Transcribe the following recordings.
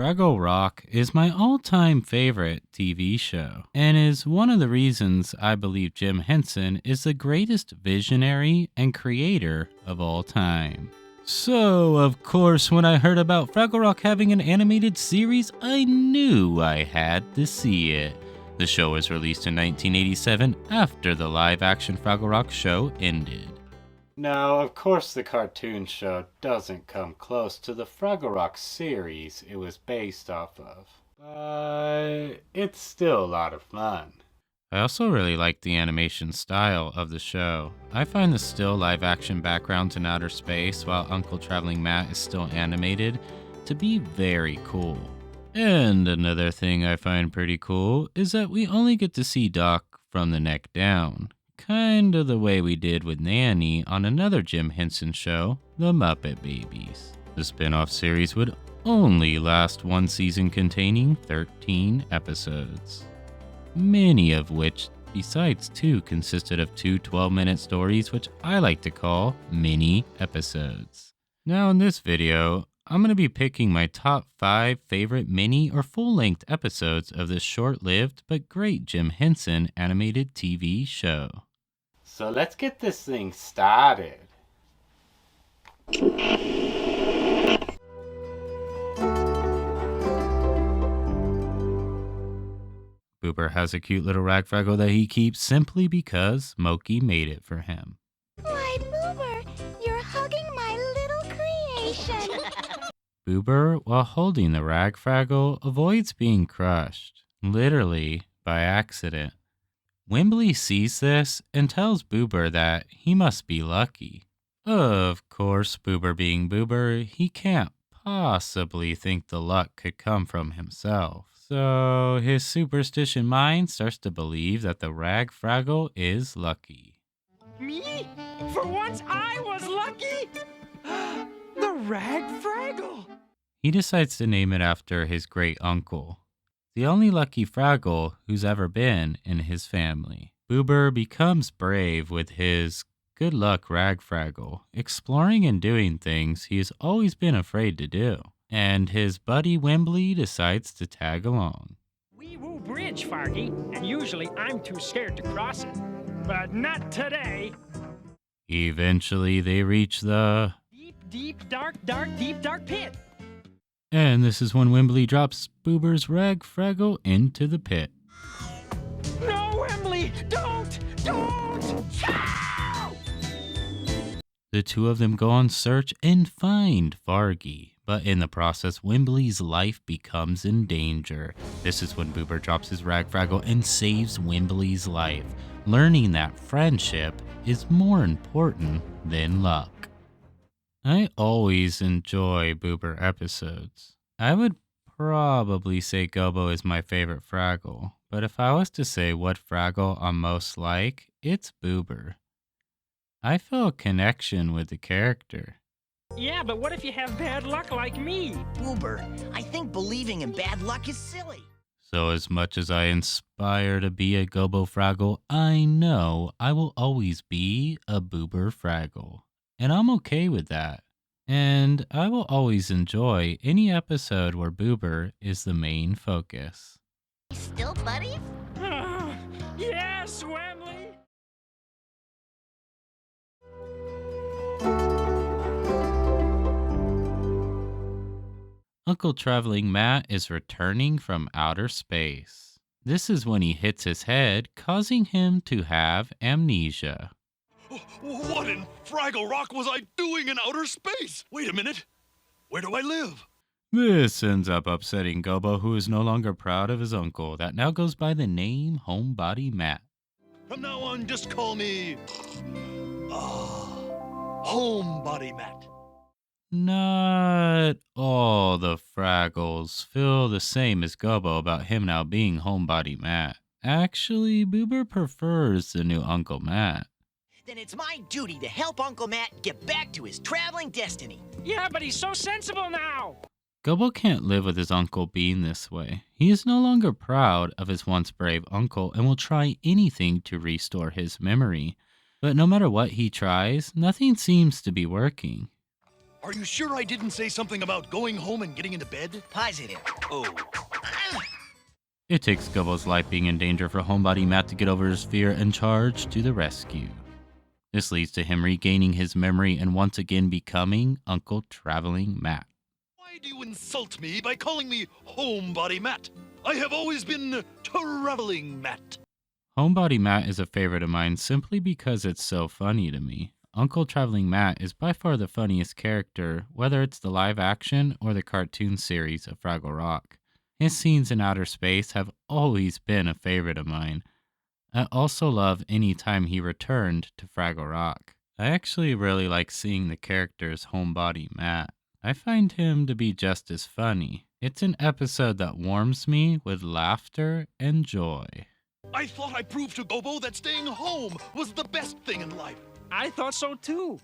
Fraggle Rock is my all-time favorite TV show, and is one of the reasons I believe Jim Henson is the greatest visionary and creator of all time. So, of course, when I heard about Fraggle Rock having an animated series, I knew I had to see it. The show was released in 1987 after the live-action Fraggle Rock show ended. Now, of course, the cartoon show doesn't come close to the Fraggle Rock series it was based off of, but it's still a lot of fun. I also really like the animation style of the show. I find the still live-action backgrounds in outer space while Uncle Traveling Matt is still animated to be very cool. And another thing I find pretty cool is that we only get to see Doc from the neck down. Kind of the way we did with Nanny on another Jim Henson show, The Muppet Babies. The spin-off series would only last one season containing 13 episodes. Many of which, besides two, consisted of two 12-minute stories which I like to call mini episodes. Now in this video, I'm going to be picking my top 5 favorite mini or full-length episodes of this short-lived but great Jim Henson animated TV show. So let's get this thing started. Boober has a cute little rag Fraggle that he keeps simply because Moki made it for him. Why, Boober, you're hugging my little creation. Boober, while holding the rag Fraggle, avoids being crushed, literally by accident. Wembley sees this and tells Boober that he must be lucky. Of course, Boober being Boober, he can't possibly think the luck could come from himself. So his superstition mind starts to believe that the rag Fraggle is lucky. Me? For once I was lucky? The Rag Fraggle! He decides to name it after his great uncle, the only lucky Fraggle who's ever been in his family. Boober becomes brave with his good luck rag Fraggle, exploring and doing things he has always been afraid to do. And his buddy Wembley decides to tag along. Wee Woo Bridge, Fargy, and usually I'm too scared to cross it. But not today. Eventually they reach the Deep, dark pit. And this is when Wembley drops Boober's rag Fraggle into the pit. No, Wembley, don't! The two of them go on search and find Fargy, but in the process, Wembley's life becomes in danger. This is when Boober drops his rag Fraggle and saves Wembley's life, learning that friendship is more important than luck. I always enjoy Boober episodes. I would probably say Gobo is my favorite Fraggle, but if I was to say what Fraggle I'm most like, it's Boober. I feel a connection with the character. Yeah, but what if you have bad luck like me? Boober, I think believing in bad luck is silly. So as much as I inspire to be a Gobo Fraggle, I know I will always be a Boober Fraggle. And I'm okay with that. And I will always enjoy any episode where Boober is the main focus. Still buddies? Yes, Wembley! Uncle Traveling Matt is returning from outer space. This is when he hits his head, causing him to have amnesia. What in Fraggle Rock was I doing in outer space? Wait a minute. Where do I live? This ends up upsetting Gobo, who is no longer proud of his uncle, that now goes by the name Homebody Matt. From now on, just call me... Homebody Matt. Not all the Fraggles feel the same as Gobo about him now being Homebody Matt. Actually, Boober prefers the new Uncle Matt. Then it's my duty to help Uncle Matt get back to his traveling destiny. Yeah, but he's so sensible now! Gobo can't live with his uncle being this way. He is no longer proud of his once brave uncle and will try anything to restore his memory. But no matter what he tries, nothing seems to be working. Are you sure I didn't say something about going home and getting into bed? Positive. Oh. It takes Gobbo's life being in danger for Homebody Matt to get over his fear and charge to the rescue. This leads to him regaining his memory and once again becoming Uncle Traveling Matt. Why do you insult me by calling me Homebody Matt? I have always been Traveling Matt. Homebody Matt is a favorite of mine simply because it's so funny to me. Uncle Traveling Matt is by far the funniest character, whether it's the live action or the cartoon series of Fraggle Rock. His scenes in outer space have always been a favorite of mine. I also love any time he returned to Fraggle Rock. I actually really like seeing the character's Homebody Matt. I find him to be just as funny. It's an episode that warms me with laughter and joy. I thought I proved to Gobbo that staying home was the best thing in life. I thought so too.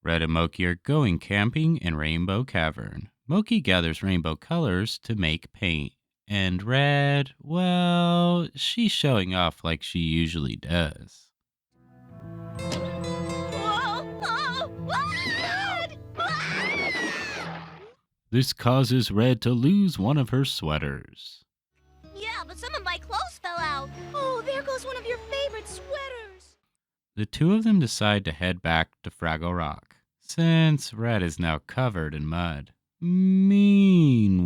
Red and Moki are going camping in Rainbow Cavern. Moki gathers rainbow colors to make paint. And Red, well, she's showing off like she usually does. This causes Red to lose one of her sweaters. Yeah, but some of my clothes fell out. Oh, there goes one of your favorite sweaters. The two of them decide to head back to Fraggle Rock, since Red is now covered in mud. Meanwhile,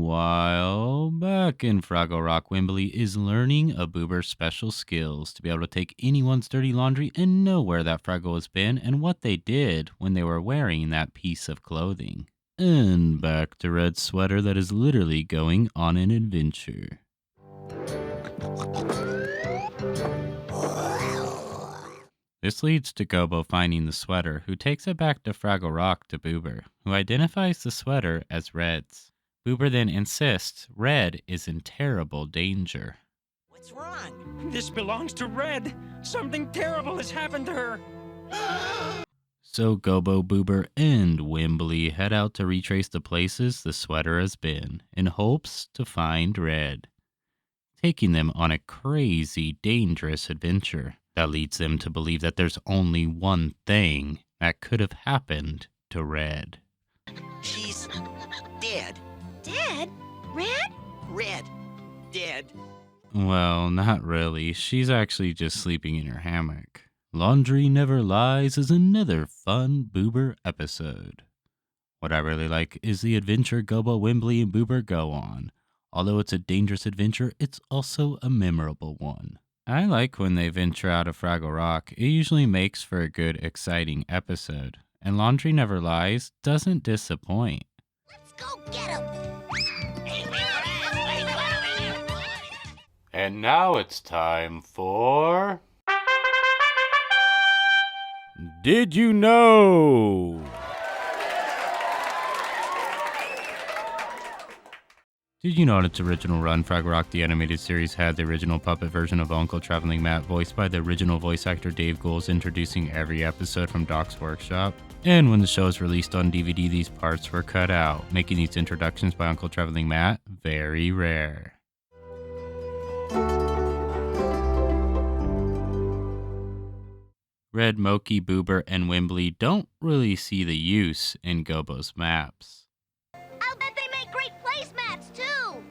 back in Fraggle Rock, Wimbley is learning a Boober's special skills to be able to take anyone's dirty laundry and know where that Fraggle has been and what they did when they were wearing that piece of clothing. And back to Red's sweater that is literally going on an adventure. This leads to Gobbo finding the sweater, who takes it back to Fraggle Rock to Boober, who identifies the sweater as Red's. Boober then insists Red is in terrible danger. What's wrong? This belongs to Red. Something terrible has happened to her. So Gobbo, Boober, and Wimbley head out to retrace the places the sweater has been, in hopes to find Red, taking them on a crazy, dangerous adventure that leads them to believe that there's only one thing that could have happened to Red. She's dead. Dead? Red? Red. Dead. Well, not really. She's actually just sleeping in her hammock. Laundry Never Lies is another fun Boober episode. What I really like is the adventure Gobbo, Wimbley, and Boober go on. Although it's a dangerous adventure, it's also a memorable one. I like when they venture out of Fraggle Rock. It usually makes for a good, exciting episode. And Laundry Never Lies doesn't disappoint. Let's go get him. And now it's time for... Did you know? Did you know in its original run, Fraggle Rock the Animated Series had the original puppet version of Uncle Traveling Matt voiced by the original voice actor Dave Goelz, introducing every episode from Doc's workshop? And when the show was released on DVD, these parts were cut out, making these introductions by Uncle Traveling Matt very rare. Red, Moki, Boober, and Wimbley don't really see the use in Gobbo's maps. I'll bet they make great placemats, too.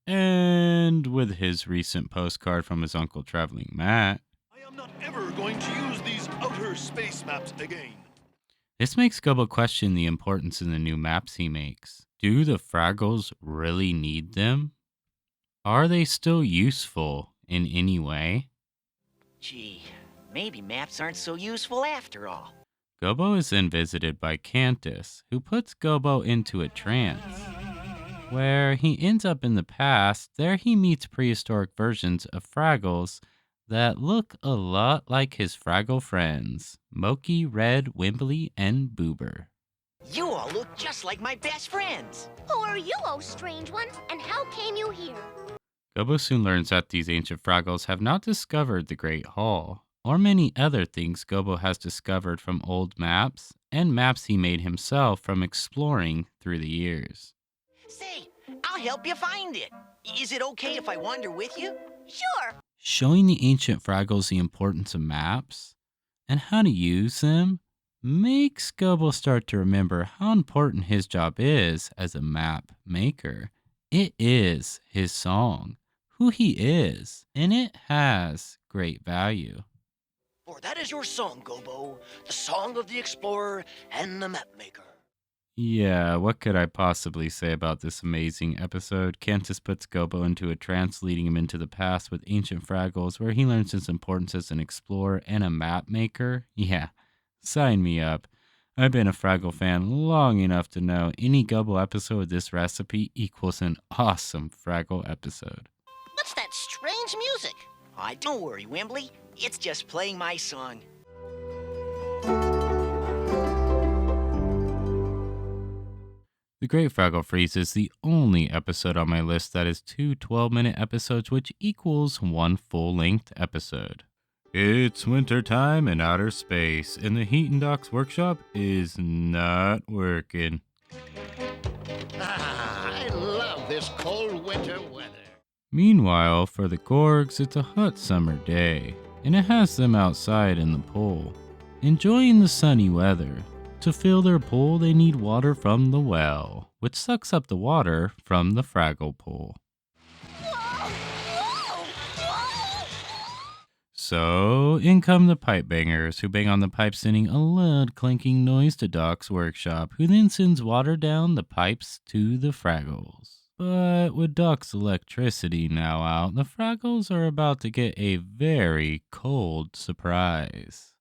And with his recent postcard from his Uncle Traveling Matt, I am not ever going to use these outer space maps again. this makes Gobbo question the importance in the new maps he makes. Do the Fraggles really need them? Are they still useful in any way? Gee, maybe maps aren't so useful after all. Gobbo is then visited by Cantus, who puts Gobbo into a trance, where he ends up in the past. There he meets prehistoric versions of Fraggles that look a lot like his Fraggle friends, Moki, Red, Wimbley, and Boober. You all look just like my best friends. Who are you, oh strange ones, and how came you here? Gobbo soon learns that these ancient Fraggles have not discovered the Great Hall, or many other things Gobbo has discovered from old maps and maps he made himself from exploring through the years. Say, I'll help you find it. Is it okay if I wander with you? Sure. Showing the ancient Fraggles the importance of maps and how to use them makes Gobbo start to remember how important his job is as a map maker. It is his song, who he is, and it has great value. For that is your song, Gobo, the song of the explorer and the map maker. Yeah, what could I possibly say about this amazing episode? Cantus puts Gobbo into a trance, leading him into the past with ancient Fraggles, where he learns his importance as an explorer and a map maker. Yeah, sign me up. I've been a Fraggle fan long enough to know any Gobbo episode with this recipe equals an awesome Fraggle episode. What's that strange music? Don't worry, Wembley. It's just playing my song. The Great Fraggle Freeze is the only episode on my list that is two 12-minute episodes, which equals one full-length episode. It's wintertime in outer space, and the Heat and Doc's workshop is not working. I love this cold winter weather. Meanwhile, for the Gorgs, it's a hot summer day, and it has them outside in the pool, enjoying the sunny weather. To fill their pool, they need water from the well, which sucks up the water from the Fraggle pool. Whoa! Whoa! Whoa! So, in come the pipe bangers, who bang on the pipe, sending a loud clanking noise to Doc's workshop, who then sends water down the pipes to the Fraggles. But with Doc's electricity now out, the Fraggles are about to get a very cold surprise.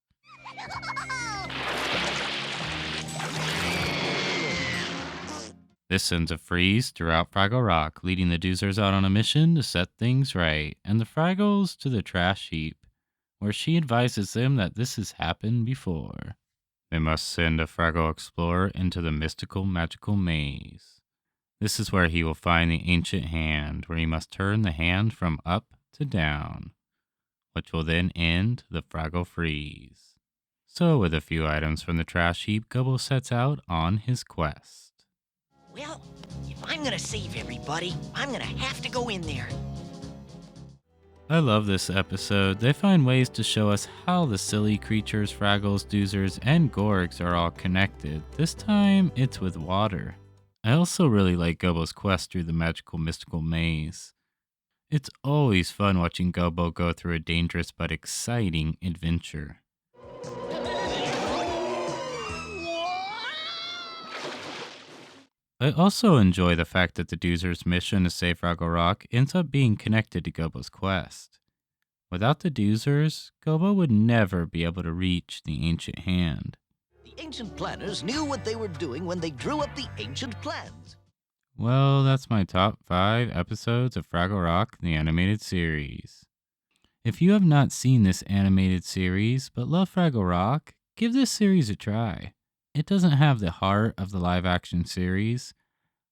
This sends a freeze throughout Fraggle Rock, leading the Doozers out on a mission to set things right, and the Fraggles to the trash heap, where she advises them that this has happened before. They must send a Fraggle explorer into the mystical magical maze. This is where he will find the ancient hand, where he must turn the hand from up to down, which will then end the Fraggle freeze. So with a few items from the trash heap, Gobbo sets out on his quest. Well, if I'm gonna save everybody, I'm gonna have to go in there. I love this episode. They find ways to show us how the silly creatures, Fraggles, Doozers, and Gorgs are all connected. This time, it's with water. I also really like Gobbo's quest through the magical mystical maze. It's always fun watching Gobbo go through a dangerous but exciting adventure. I also enjoy the fact that the Doozers' mission to save Fraggle Rock ends up being connected to Gobbo's quest. Without the Doozers, Gobbo would never be able to reach the ancient hand. The ancient planners knew what they were doing when they drew up the ancient plans. Well, that's my top 5 episodes of Fraggle Rock, the animated series. If you have not seen this animated series but love Fraggle Rock, give this series a try. It doesn't have the heart of the live-action series,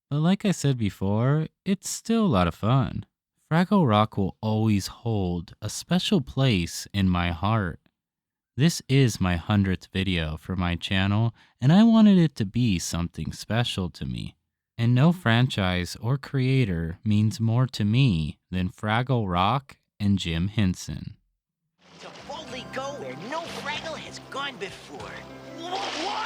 but like I said before, it's still a lot of fun. Fraggle Rock will always hold a special place in my heart. This is my 100th video for my channel, and I wanted it to be something special to me. And no franchise or creator means more to me than Fraggle Rock and Jim Henson. To boldly go where no Fraggle has gone before. Wow!